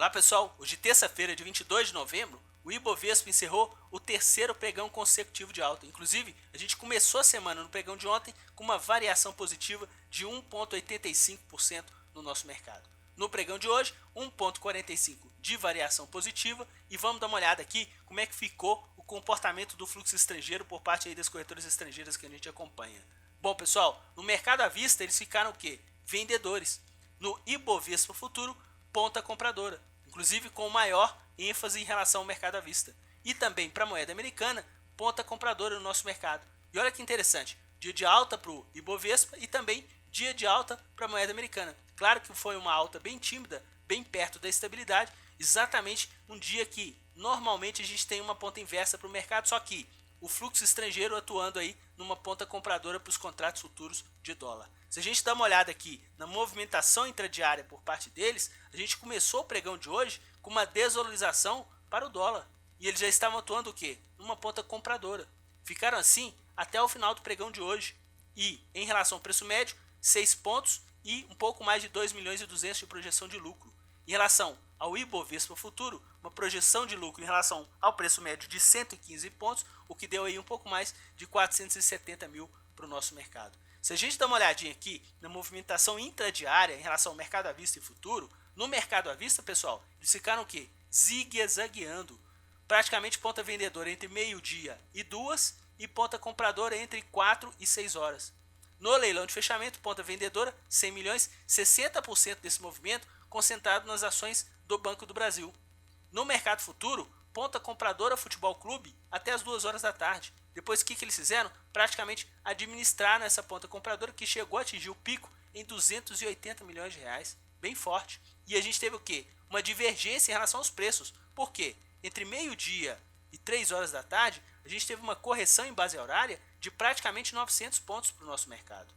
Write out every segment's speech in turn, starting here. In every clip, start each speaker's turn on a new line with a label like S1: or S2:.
S1: Olá pessoal, hoje terça-feira de 22 de novembro, o Ibovespa encerrou o terceiro pregão consecutivo de alta. Inclusive, a gente começou a semana no pregão de ontem com uma variação positiva de 1,85% no nosso mercado. No pregão de hoje, 1,45% de variação positiva e vamos dar uma olhada aqui como é que ficou o comportamento do fluxo estrangeiro por parte aí das corretoras estrangeiras que a gente acompanha. Bom pessoal, no mercado à vista eles ficaram o quê? Vendedores. No Ibovespa Futuro, ponta compradora, inclusive com maior ênfase em relação ao mercado à vista. E também para a moeda americana, ponta compradora no nosso mercado. E olha que interessante, dia de alta para o Ibovespa e também dia de alta para a moeda americana. Claro que foi uma alta bem tímida, bem perto da estabilidade, exatamente um dia que normalmente a gente tem uma ponta inversa para o mercado, só que o fluxo estrangeiro atuando aí numa ponta compradora para os contratos futuros de dólar. Se a gente dá uma olhada aqui na movimentação intradiária por parte deles, a gente começou o pregão de hoje com uma desvalorização para o dólar. E eles já estavam atuando o quê? Numa ponta compradora. Ficaram assim até o final do pregão de hoje. E em relação ao preço médio, 6 pontos e um pouco mais de 2 milhões e 200 de projeção de lucro. Em relação ao Ibovespa Futuro, uma projeção de lucro em relação ao preço médio de 115 pontos, o que deu aí um pouco mais de 470 mil para o nosso mercado. Se a gente dá uma olhadinha aqui na movimentação intradiária em relação ao mercado à vista e futuro, no mercado à vista, pessoal, eles ficaram o quê? Zigue-zagueando. Praticamente ponta vendedora entre meio-dia e 2 e ponta compradora entre 4 e 6 horas. No leilão de fechamento, ponta vendedora, 100 milhões, 60% desse movimento concentrado nas ações do Banco do Brasil. No mercado futuro, ponta compradora Futebol Clube até as 2 horas da tarde. Depois o que eles fizeram? Praticamente administraram essa ponta compradora que chegou a atingir o pico em 280 milhões de reais. Bem forte. E a gente teve o quê? Uma divergência em relação aos preços. Por quê? Entre meio-dia e 3 horas da tarde, a gente teve uma correção em base horária de praticamente 900 pontos para o nosso mercado.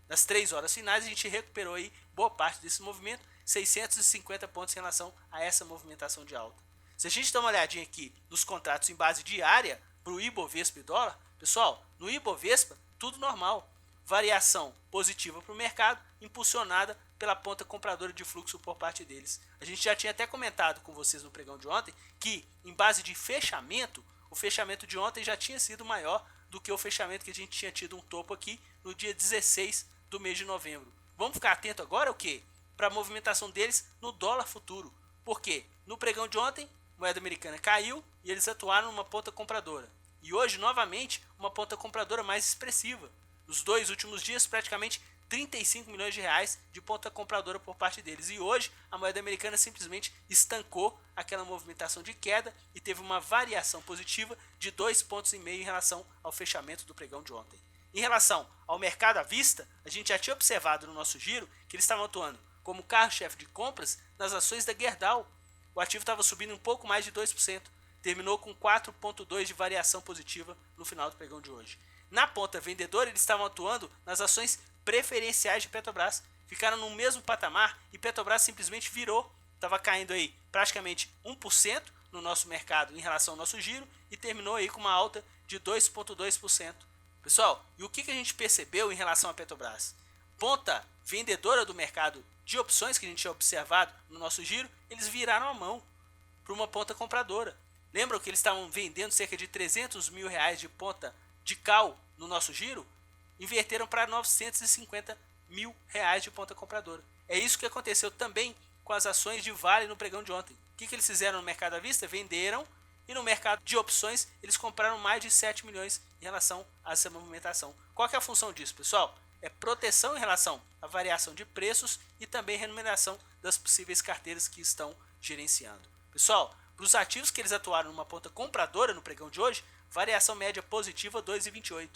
S1: Nas 3 horas finais, a gente recuperou aí boa parte desse movimento, 650 pontos em relação a essa movimentação de alta. Se a gente dá uma olhadinha aqui nos contratos em base diária para o Ibovespa e dólar, pessoal, no Ibovespa tudo normal. Variação positiva para o mercado, impulsionada pela ponta compradora de fluxo por parte deles. A gente já tinha até comentado com vocês no pregão de ontem que, em base de fechamento, o fechamento de ontem já tinha sido maior do que o fechamento que a gente tinha tido um topo aqui no dia 16 do mês de novembro. Vamos ficar atento agora o quê? Para a movimentação deles no dólar futuro. Por quê? No pregão de ontem, a moeda americana caiu e eles atuaram numa ponta compradora. E hoje, novamente, uma ponta compradora mais expressiva. Nos 2 últimos dias, praticamente 35 milhões de reais de ponta compradora por parte deles. E hoje, a moeda americana simplesmente estancou aquela movimentação de queda e teve uma variação positiva de 2,5 pontos em relação ao fechamento do pregão de ontem. Em relação ao mercado à vista, a gente já tinha observado no nosso giro que eles estavam atuando como carro-chefe de compras nas ações da Gerdau. O ativo estava subindo um pouco mais de 2%, terminou com 4,2% de variação positiva no final do pregão de hoje. Na ponta vendedora, eles estavam atuando nas ações preferenciais de Petrobras, ficaram no mesmo patamar e Petrobras simplesmente virou, estava caindo aí praticamente 1% no nosso mercado em relação ao nosso giro e terminou aí com uma alta de 2,2%. Pessoal, e o que a gente percebeu em relação à Petrobras? Ponta vendedora do mercado de opções que a gente tinha observado no nosso giro, eles viraram a mão para uma ponta compradora. Lembram que eles estavam vendendo cerca de 300 mil reais de ponta de call no nosso giro? Inverteram para 950 mil reais de ponta compradora. É isso que aconteceu também com as ações de Vale no pregão de ontem. O que eles fizeram no mercado à vista? Venderam e no mercado de opções eles compraram mais de 7 milhões em relação a essa movimentação. Qual que é a função disso, pessoal? É proteção em relação à variação de preços e também remuneração das possíveis carteiras que estão gerenciando. Pessoal, para os ativos que eles atuaram numa ponta compradora no pregão de hoje, variação média positiva 2,28.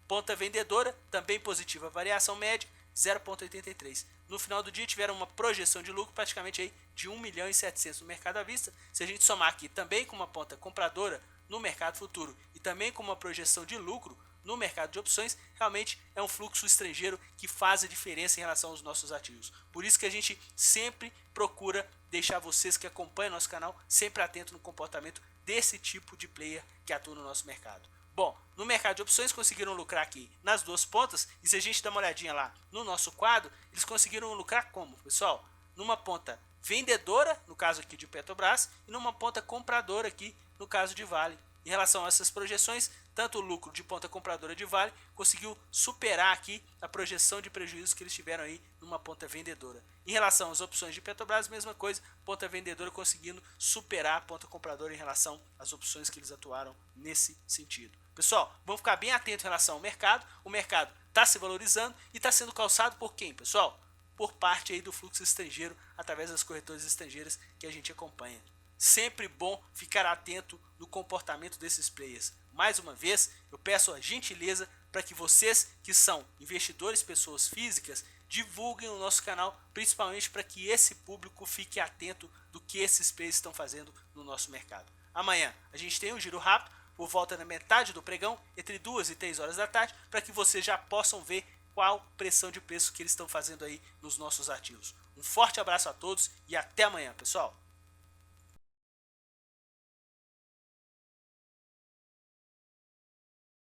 S1: Ponta vendedora, também positiva, variação média 0,83. No final do dia tiveram uma projeção de lucro praticamente aí de 1 milhão e 700 no mercado à vista. Se a gente somar aqui também com uma ponta compradora no mercado futuro e também com uma projeção de lucro no mercado de opções, realmente é um fluxo estrangeiro que faz a diferença em relação aos nossos ativos. Por isso que a gente sempre procura deixar vocês que acompanham nosso canal sempre atento no comportamento desse tipo de player que atua no nosso mercado. Bom, no mercado de opções conseguiram lucrar aqui nas 2 pontas, e se a gente dá uma olhadinha lá no nosso quadro, eles conseguiram lucrar como, pessoal? Numa ponta vendedora, no caso aqui de Petrobras, e numa ponta compradora aqui, no caso de Vale. Em relação a essas projeções, tanto o lucro de ponta compradora de Vale conseguiu superar aqui a projeção de prejuízo que eles tiveram aí numa ponta vendedora. Em relação às opções de Petrobras, mesma coisa, ponta vendedora conseguindo superar a ponta compradora em relação às opções que eles atuaram nesse sentido. Pessoal, vamos ficar bem atento em relação ao mercado. O mercado está se valorizando e está sendo calçado por quem, pessoal? Por parte aí do fluxo estrangeiro, através das corretoras estrangeiras que a gente acompanha. Sempre bom ficar atento no comportamento desses players. Mais uma vez, eu peço a gentileza para que vocês que são investidores, pessoas físicas, divulguem o nosso canal, principalmente para que esse público fique atento do que esses players estão fazendo no nosso mercado. Amanhã a gente tem um giro rápido, por volta da metade do pregão, entre 2 e 3 horas da tarde, para que vocês já possam ver qual pressão de preço que eles estão fazendo aí nos nossos ativos. Um forte abraço a todos e até amanhã, pessoal!